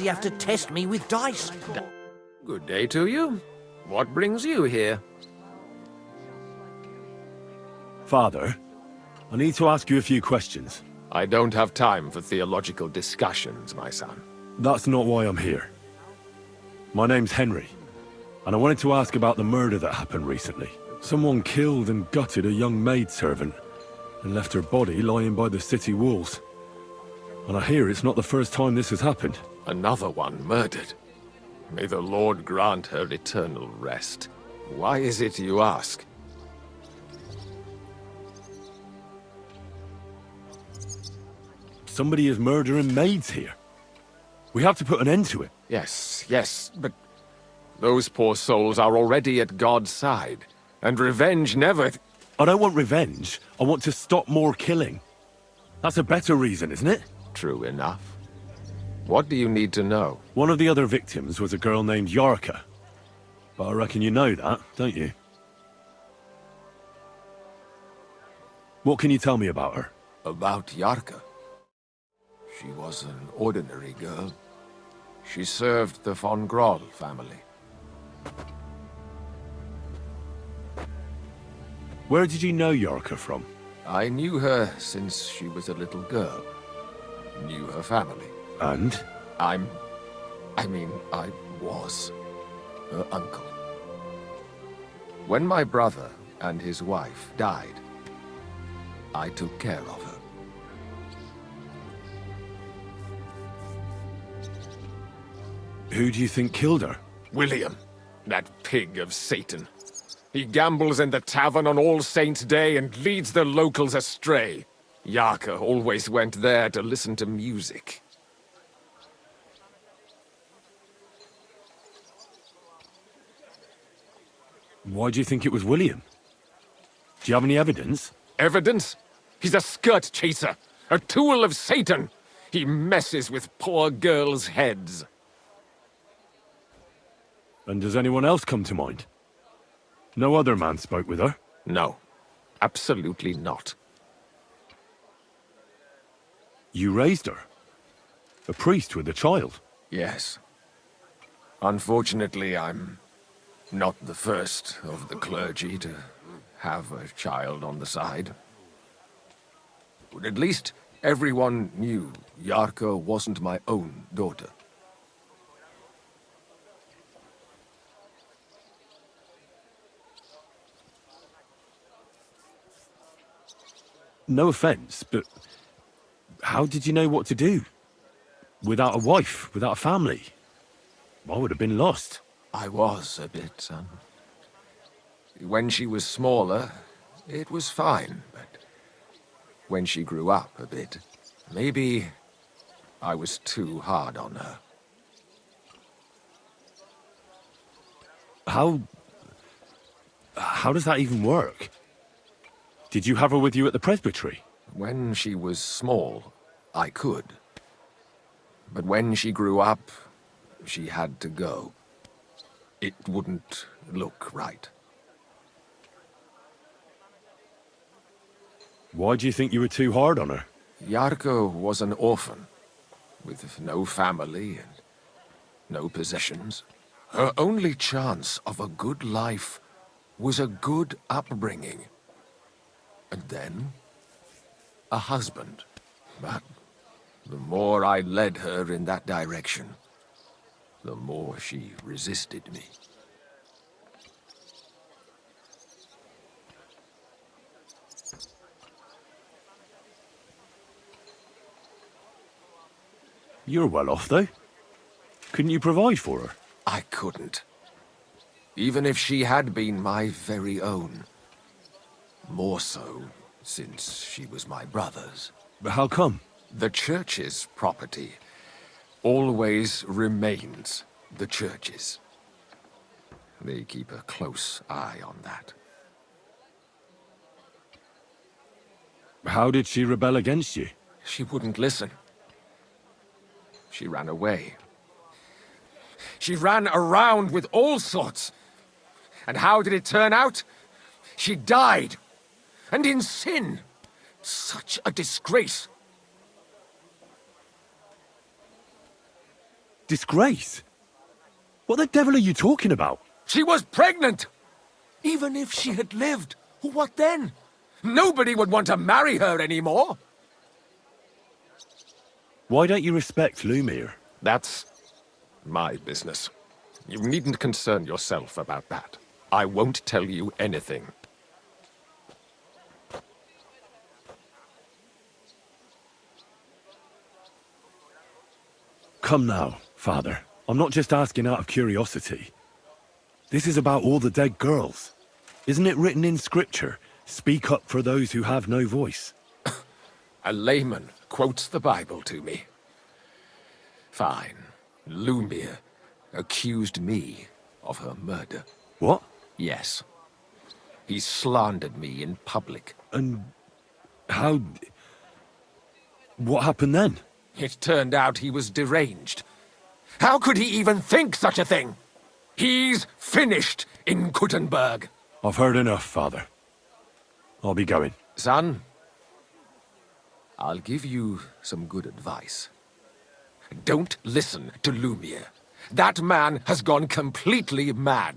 he have to test me with dice? Good day to you. What brings you here? Father, I need to ask you a few questions. I don't have time for theological discussions, my son. That's not why I'm here. My name's Henry, and I wanted to ask about the murder that happened recently. Someone killed and gutted a young maidservant and left her body lying by the city walls. And I hear it's not the first time this has happened. Another one murdered. May the Lord grant her eternal rest. Why is it you ask? Somebody is murdering maids here. We have to put an end to it. Yes, but those poor souls are already at God's side, and revenge never... I don't want revenge. I want to stop more killing. That's a better reason, isn't it? True enough. What do you need to know? One of the other victims was a girl named Yarka. But I reckon you know that, don't you? What can you tell me about her? About Yarka? She was an ordinary girl. She served the von Groll family. Where did you know Yarka from? I knew her since she was a little girl. Knew her family. And? I was her uncle. When my brother and his wife died, I took care of her. Who do you think killed her? William, that pig of Satan. He gambles in the tavern on All Saints' Day and leads the locals astray. Yarka always went there to listen to music. Why do you think it was William? Do you have any evidence? Evidence? He's a skirt chaser, a tool of Satan. He messes with poor girls' heads. And does anyone else come to mind? No other man spoke with her? No, absolutely not. You raised her? A priest with a child? Yes. Unfortunately, I'm not the first of the clergy to have a child on the side. But at least everyone knew Yarka wasn't my own daughter. No offense, but how did you know what to do? Without a wife, without a family? I would have been lost. I was a bit, son. When she was smaller, it was fine, but when she grew up a bit, maybe I was too hard on her. How does that even work? Did you have her with you at the presbytery? When she was small, I could. But when she grew up, she had to go. It wouldn't look right. Why do you think you were too hard on her? Yarka was an orphan, with no family and no possessions. Her only chance of a good life was a good upbringing. And then, a husband. But the more I led her in that direction, the more she resisted me. You're well off, though. Couldn't you provide for her? I couldn't. Even if she had been my very own. More so, since she was my brother's. But how come? The church's property always remains the church's. They keep a close eye on that. How did she rebel against you? She wouldn't listen. She ran away. She ran around with all sorts. And how did it turn out? She died. And in sin. Such a disgrace. disgrace. What the devil are you talking about? She was pregnant! Even if she had lived, what then? Nobody would want to marry her anymore. Why don't you respect Lumir? That's my business. You needn't concern yourself about that. I won't tell you anything. Come now, Father. I'm not just asking out of curiosity. This is about all the dead girls. Isn't it written in Scripture, speak up for those who have no voice? A layman quotes the Bible to me. Fine. Lumir accused me of her murder. What? Yes. He slandered me in public. And how... What happened then? It turned out he was deranged. How could he even think such a thing? He's finished in Kuttenberg. I've heard enough, Father. I'll be going. Son, I'll give you some good advice. Don't listen to Lumir. That man has gone completely mad.